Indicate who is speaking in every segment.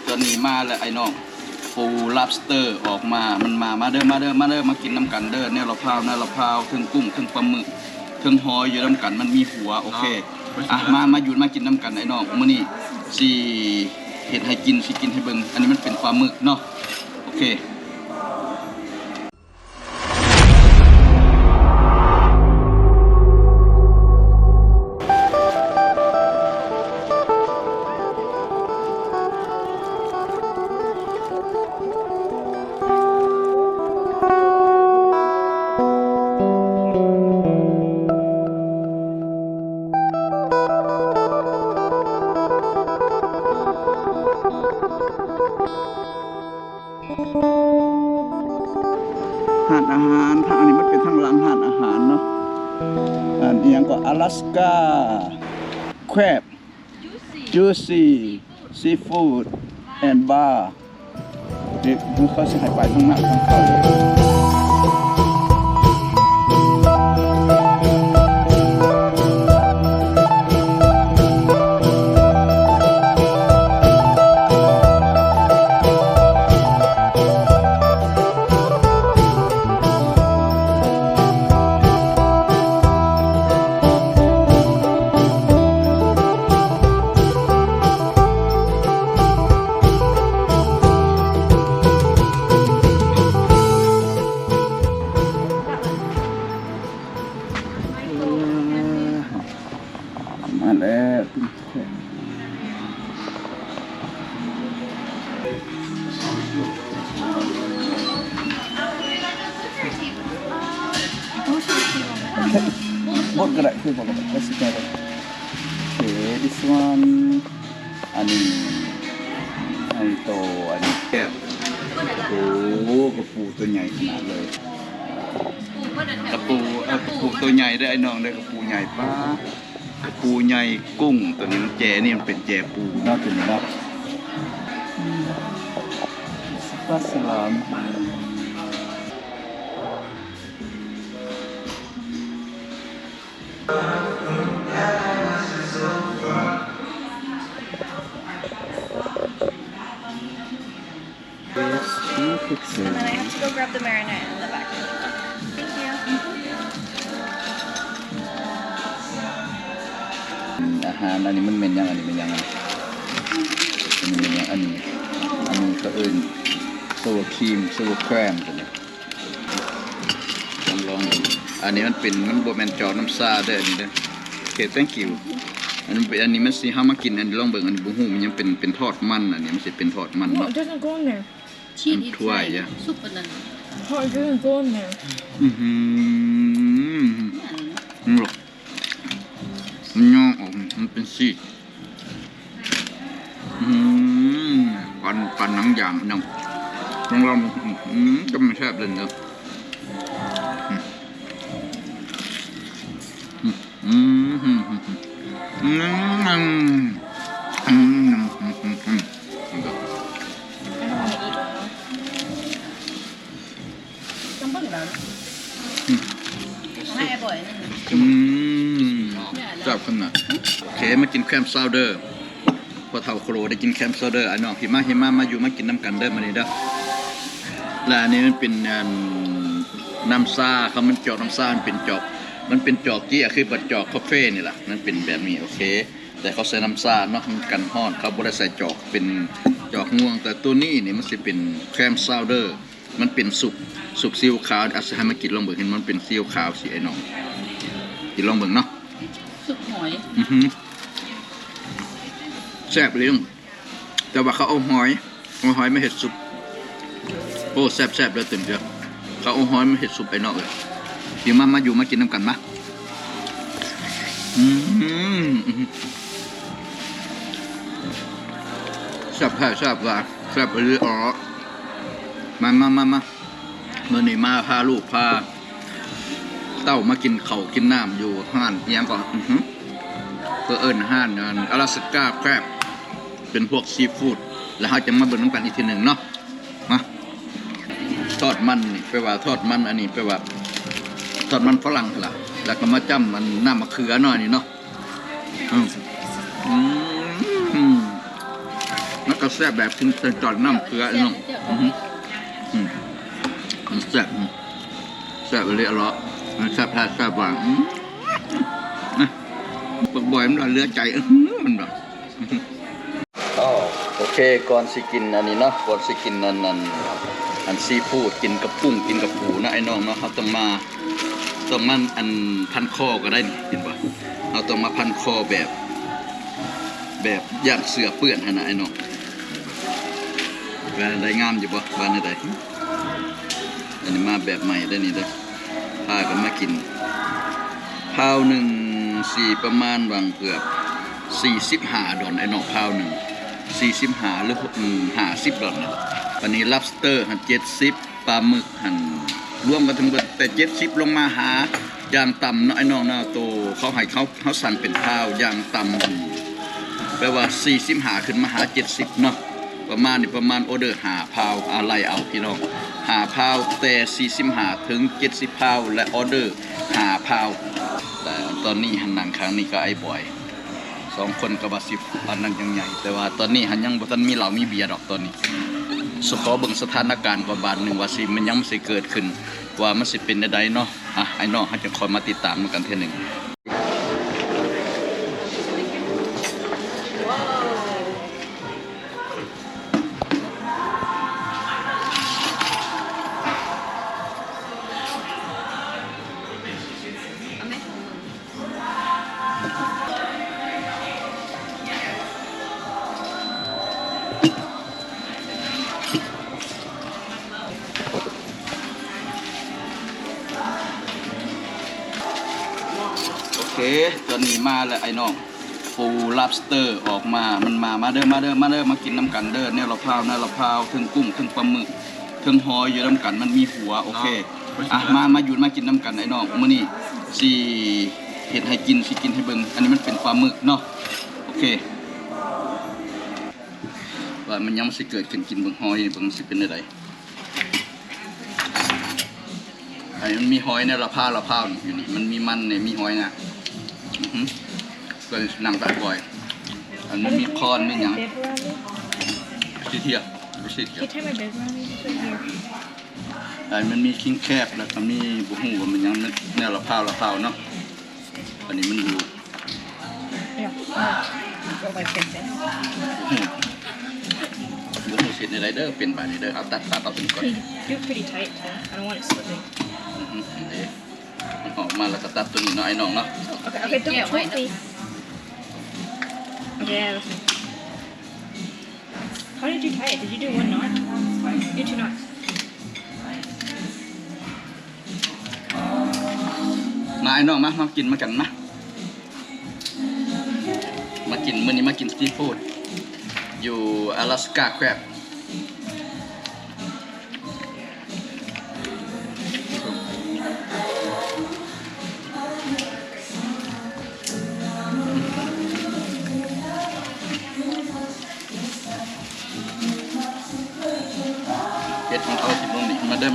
Speaker 1: ตัวนี้มาแล้วไอ้น้องปูlobsterออกมามันมาเด้อมากินน้ำกันเด้อเนี่ยเราพาวเครื่องกุ้งเครื่องปลาหมึกเครื่องหอยอยู่น้ำกันมันมีหัวโอเคมาอยู่มากินน้ำกันไอ้น้องมื้อนี้สิเฮ็ดให้กินสิกินให้เบิ่งอันนี้มันเป็นปลาหมึกเนาะโอเคหาดอาหารทางอันนี้มันเป็นทางหลังหาดอาหารเนาะอันนี้ยังก็อลาสก้าแควบจูซี่ซีฟู้ดแอนด์บาร์นี่เขาจะให้ไปทางหน้าทางเขามาแล้วหมดก็ได้คือหมดก็ได้ก็สิได้โอเค this one อันนี้ไอ้โตอันนี้แก้วโอ้กระปูตัวใหญ่ขนาดเลยกระปูตัวใหญ่ได้ไอ้น้องได้กระปูใหญ่ป้ากระปูใหญ่กุ้งตัวนี้มันแจนี่มันเป็นแจปูน่ากินมากปลาสลาม
Speaker 2: And then I have to go grab the marinade in the back. Thank you.
Speaker 1: อาหารอันนี้มันเป็นยังอันนี้เป็นยังอันนี้เป็นยังอันนี้ก็อื่นซัวครีมซัวแครมตัวนี้ลองอันนี้มันเป็นมันบวแมนจอน้ำซาเด้ออันนี้เด้อโอเค thank you อันนี้มันสิห้ามากินอันนี้ลองเบิ่งอันนี้บุ้งหูมันยังเป็นทอดมันอันนี้มันสิเป็นทอดมัน
Speaker 3: No,
Speaker 1: เนาะ
Speaker 3: it doesn't go in there.
Speaker 2: Cheese eats
Speaker 1: Twice, yeah.
Speaker 2: soup and then.
Speaker 3: Oh, it doesn't go in there.
Speaker 1: มันหรอกมันย่อออกมันเป็นซีดปันหนังอย่างน้องลองก็ไม่แซ่บเลยเนาะจับขนาดโอเคมากินแคมซาวเดอร์พอเท่าโครได้กินแคมซาวเดอร์น้องหิมะมาอยู่มากินน้ำกันเด้อมานี่เด้อและอันนี้มันเป็นน้ำซาเขามันจอกน้ำซามันเป็นจอกเกี้ยคือปัดจอกคาเฟ่นี่แหละมันเป็นแบบนี้โอเคแต่เขาใส่น้ำซาเนาะมันกันฮ้อนเขาบ่ได้ใส่จอกเป็นจอกง่วงแต่ตัวนี้นี่มันสิเป็นแคมซาวเดอร์มันเป็นสุกซีอิ๊วขาวอาจจะให้มากินลองเบิ่งเห็นมันเป็นซีอิ๊วขาวสิไอ้น้องกินลองเบิ่งเนาะ
Speaker 2: ซุปหอย
Speaker 1: แซ่บเลยแต่ว่าเขาเอาหอยมาเห็ดซุปโอ้แซ่บเลยเต็มเดียวเขาเอาหอยมาเห็ดซุปไอ้นอกเลยอยู่มาอยู่มากินน้ำกันมาแซ่บแท้แซ่บว่าแซ่บไปเลยอ๋อมาเมื่อนี้มาพาลูกพาเต้ามากินเขากินน้ำอยู่ห้านยังก่อนเพื่อห้านอลาสก้าแครบเป็นพวกซีฟู้ดแล้วเราจะมาเบิ่งน้ำกันอีกทีหนึ่งเนาะมาทอดมันนี่ไปว่าทอดมันอันนี้ไปว่าทอดมันฝรั่งล่ะแล้วก็มาจ้ำมันน้ำมะเขือหน่อยนี่เนาะมัน แล้วก็แซ่บแบบที่จอดน้ำเกลือไอ้น้องมันแซ่บแซ่บเลยอร่อยมันแซ่บแท้แซ่บหวานนะบ่อยๆมันเลือใจมันแบบโอเคก่อนสิกินอันนี้เนาะก่อนสิกินอันซีฟู้ดกินกับกุ้งกินกับปูนะไอ้น้องเนาะเขาต้องมันอันพันคอก็ได้นี่เห็นป่ะเราต้องมาพันคอแบบย่างเสือเปื้อนนะไอ้น้องว่าได้งามอยู่ป่ะบ้านได้อันนี้มาแบบใหม่ได้นี่เด้อพากันมากินข้าวหนึ่งสี่ประมาณวางเกือบ45 ดอลไอ้น้องข้าวหนึ่ง45หรือ50 ดอลนี่แหละวันนี้ lobster หัน70ปลาหมึกหันรวมกันทั้งหมดแต่70ลงมาหาอย่างต่ำเนาะไอ้น้องเนาะโตเขาให้เขาสั่งเป็นข้าวอย่างต่ำแปลว่า45ขึ้นมาหา70เนาะประมาณออเดอร์5 พาวอะไรเอาพี่น้อง5 พาวแต่45ถึง70 พาวและออเดอร์5 พาวแต่ตอนนี้หันหนังครั้งนี้ก็ไอ้บ่อย2 คนกับบาสิบอันนั้นยังใหญ่แต่ว่าตอนนี้หันยังบ่ทันมีเหล้ามีเบียร์ดอกตอนนี้สขอเบิ่งสถานการณ์กว่าบาทหนึ่งว่าสิมันยังสิเกิดขึ้นว่ามันสิเป็นได้ใดเนาะไอ้น้องเฮาจะคอยมาติดตามกันเทื่อนึงโอเคตอนนี้มาแล้วไอ้น้องปู lobster ออกมามันมาเด้อมากินน้ำกันเด้อเนี่ยเราพาวถึงกุ้งถึงปลาหมึกถึงหอยอยู่น้ำกันมันมีหัวโอเคมาอยู่มากินน้ำกันไอ้น้องมื้อนี้สิเฮ็ดให้กินสิกินให้เบิ่งอันนี้มันเป็นปลาหมึกเนาะโอเคว่ามันยังสิเกิดขึ้นกินเบิ่งหอยเบิ่งสิเป็นได้ไอ้มันมีหอยในละพาวอยู่นี่มันมีมันเนี่ยมีหอยนะก็นั่งตัดบ่อยอันนี้มีคอนมีหยังสิเทียรู้สึก
Speaker 3: Can you take my bed around me? Just right here.
Speaker 1: ไอ้มันมีคิงแคบแล้วก็มีบุหูว่ามันยังแนวละพาวเนาะอันนี้มันอยู่
Speaker 3: Yeah. Go like this.
Speaker 1: บุหูเสร็จในไรเดอร์เป็นบาดเดอร์เอาตัดเอาเป็นก่อน
Speaker 3: Do it pretty tight, too. I don't want it slipping.
Speaker 1: มันออกมาแล้วก็ตัดตัวนี้เนาะไอ้น้องเนาะ
Speaker 3: Okay, don't twist me. Okay, yeah, that's me. How did you tie it? Did you do 1 knot? You 2 knots.
Speaker 1: มาไอ้น้องมากินมากันมากินมื้อนี้มากินสตรีทฟู้ดอยู่阿拉斯加แครบเฮ็ดของเขาสิลงนี่มาเด้อ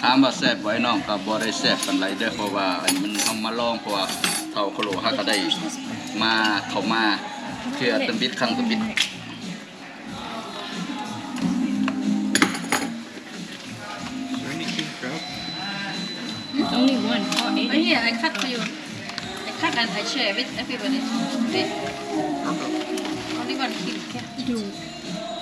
Speaker 1: ถามว่าแซ่บไว้น้องก็บ่ได้แซ่บปานใดเด้อเพราะว่าอันมันเอามาลองเพราะว่าเท่าโคโลเฮาก็ได้เข้ามาเทื่อตำบิดครั้งตำบิด
Speaker 3: Only 1. Oh, 8.
Speaker 2: Oh, yeah, I cut for you. I cut and I share with everybody. See? Only 1 kilo. Yeah.
Speaker 3: Dude,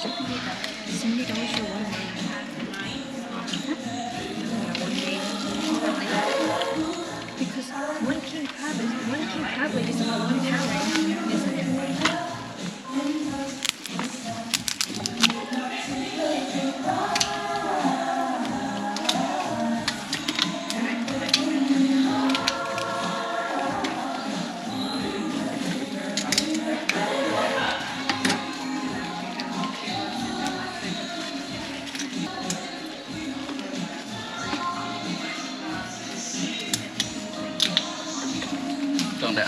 Speaker 3: $70 for 1 day. Because 1 king crab leg is about 1 pound, isn't it?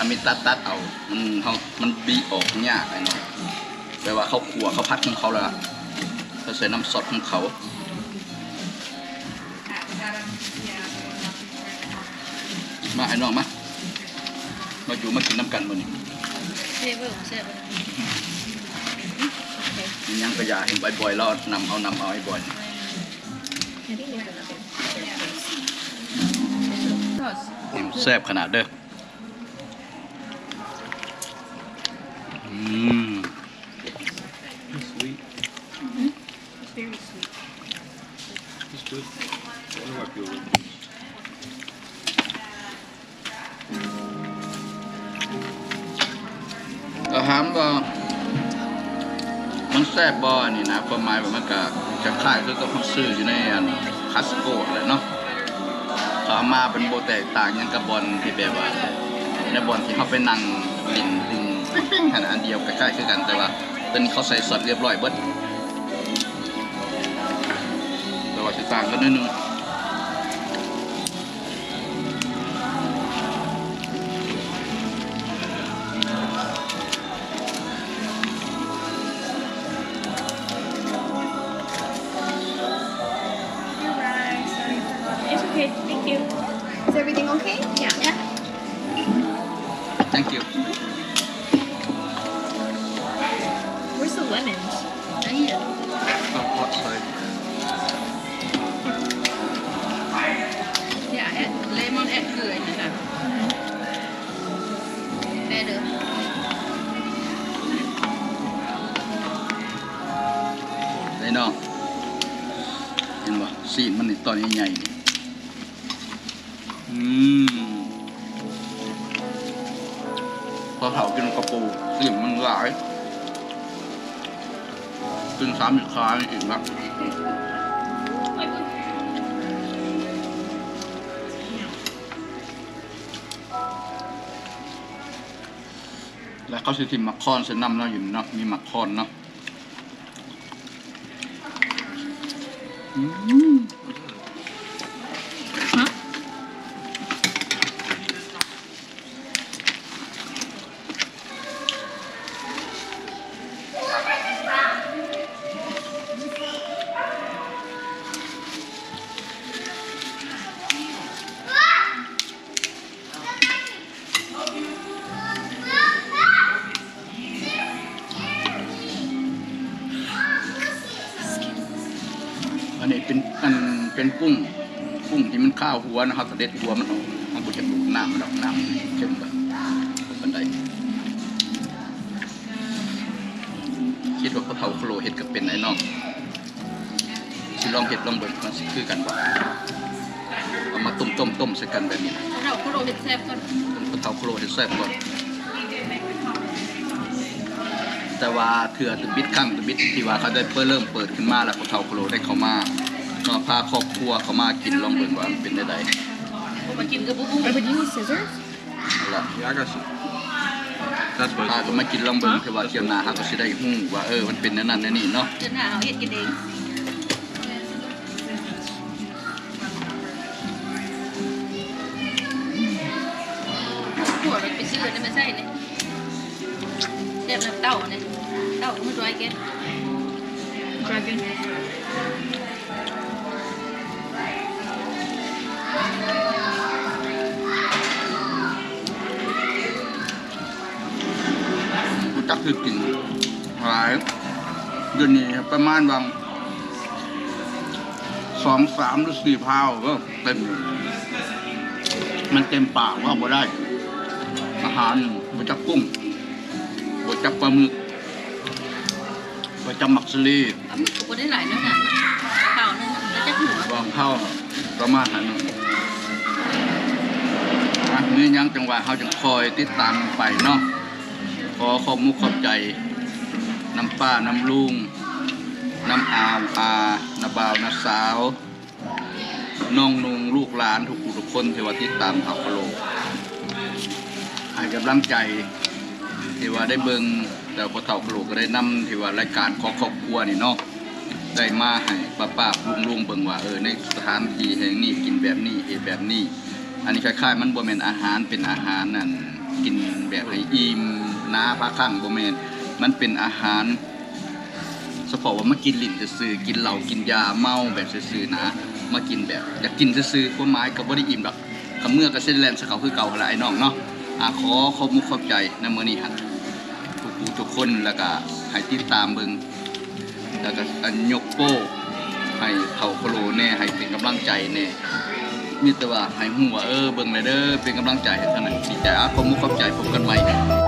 Speaker 1: มีตัดเอามันบีออกยากไอ้เนาะแปลว่าเขาขัวเขาพัดของเขาแล้วเขาใส่น้ำซอสของเขามาไอ้น้องมาอยู่มากินน้ำกันมื้อนี้
Speaker 2: เท่เว้ยแซ่บเลยโอเค
Speaker 1: ยังกระยาเห็นบ่อยๆแล้วนำเอาไอ้บ่อย
Speaker 3: I think there's another.
Speaker 1: แซ่บขนาดเด้อ
Speaker 4: It's sweet.
Speaker 3: It's very sweet.
Speaker 4: It's good. I wonder what people would.
Speaker 1: ก็ถามว่ามันแซ่บบ่นี่นะความหมายว่ามันก็จะคล้ายคือกับเขาซื้ออยู่ในคัสโก้แหละเนาะเขาเอามาเป็นโบแตกต่างหยังกับบอลที่แบบว่าในบอลที่เขาไปนั่งลินปิ้งขนาดอันเดียวใกล้ๆคือกันแต่ว่าตอนนี้เขาใส่ซอสเรียบร้อยเบิดแต่ว่าสิต่างกันนิดนึง
Speaker 3: It's okay. Thank you. Is everything okay? Yeah.
Speaker 1: thank you
Speaker 3: Where's the lemons?
Speaker 2: ไอ้เหี้ย
Speaker 1: hot side
Speaker 2: เนี่ยแอดเลมอนแอดเกลือนี่นะแม่เด้อ
Speaker 1: ได้เนาะเห็นบ่ซีนมันนี่ตอนใหญ่ๆนี่พอเผากินกระปูซีนมันหลายกิน3 อีกครั้งอีกแล้วแล้วเขาสิทิมมักคอนเส้นน้ำเนาะอยู่เนาะมีมักคอนเนาะ อันนี้เป็นกุ้งที่มันข้าวหัวนะครับแต่เด็ดหัวมันออกมันก็จะดูดน้ำมันออกน้ำเข้มแบบบันไดคิดว่าเขาเผาโครเห็ดกับเป็นไอ้นอกสิลองเห็ดลองเบิ่งมันสิคือกันบ่เอามาต้มใส่กันแบบนี้นะ
Speaker 2: เราก็โรยเห็ดแซ่บก่อน
Speaker 1: ต้มเผาโครเห็ดแซ่บก่อนแต่ว่าเถื่อตึบิดข้างตึบิดที่ว่าเขาได้เริ่มเปิดขึ้นมาแล้วเขาเผาโครได้เข้ามาเนาะพาครอบครัวเขามากินลองเบิ่งว่ามันเป็นได้ใด
Speaker 2: ผมมากินกับปุ๊บ
Speaker 3: But you need scissors?
Speaker 1: เอาล่ะ
Speaker 4: Yeah, I got some. That's
Speaker 1: พา
Speaker 4: what
Speaker 1: ก็มากินลองเบิ่งที่ว่าเที่ยวหน้าหาก็สิได้ฮู้ว่ามันเป็นแนวนั้นแนวนี้เนาะ
Speaker 2: เดือนหน้าเอาเห็ดกินเองหัวมันไปซื้อได้ไม่ใช่เนี่ยแซ่บน้ำเต้าเนี่ยเต้าก็ไม่ร้อยแก
Speaker 3: Dragon.
Speaker 1: รู้จักคือกินหลายเดือนนี้ประมาณบาง2, 3 หรือ 4 พาวก็เต็มมันเต็มปากว่าบ่ได้อาหารบ่จักกุ้งบ่จักปลาหมึกบ่จักมักสลี
Speaker 2: เอามือก็ได้หลายน้ำหนักเต่านึงแล้วจะหัว
Speaker 1: บางเท่าประมาณนั้นนี่ยังจังหวะเขาจะคอยติดตามไปเนาะขอขอบมุกขอบใจน้ำป้าน้ำลุงน้ำน้าบ่าวน้าสาวน้องนุงลูกหลานทุกคนที่ว่าติดตามเผาพะโลให้กำลังใจที่ว่าได้เบิ่งแต่พอเผาพะโลก็ได้นำที่ว่ารายการของครอบครัวนี่เนาะได้มาให้ป้าลุงเบิ่งว่าในสถานที่แห่งนี้กินแบบนี้เฮ็ดแบบนี้อันนี้คล้ายๆมันบ่แม่นอาหารเป็นอาหารนั่น กินแบบให้อิ่มน้าพาคั่งบ่แม่นมันเป็นอาหารเฉพาะว่ามากินลิ้นซื่อๆกินเหล้ากินยาเมาแบบซื่อๆนะมากินแบบอยากกินซื่อๆความหมายก็บ่ได้อิ่มดอกคำเมื่อก็เส้นแล่นสะเขาคือเก่าหั่นล่ะไอ้น้องเนาะขอขอบมุกขอบใจในมื้อนี้หั่นทุกคนแล้วก็ให้ติดตามเบิ่งแล้วก็ยกโป้ให้เฒ่าโคโลแน่ให้เป็นกำลังใจแน่มีแต่ว่าให้ฮู้ว่าเบิ่งเลยเด้อเป็นกำลังใจให้เท่านั้นดีใจขอบมุกขอบใจพบกันใหม่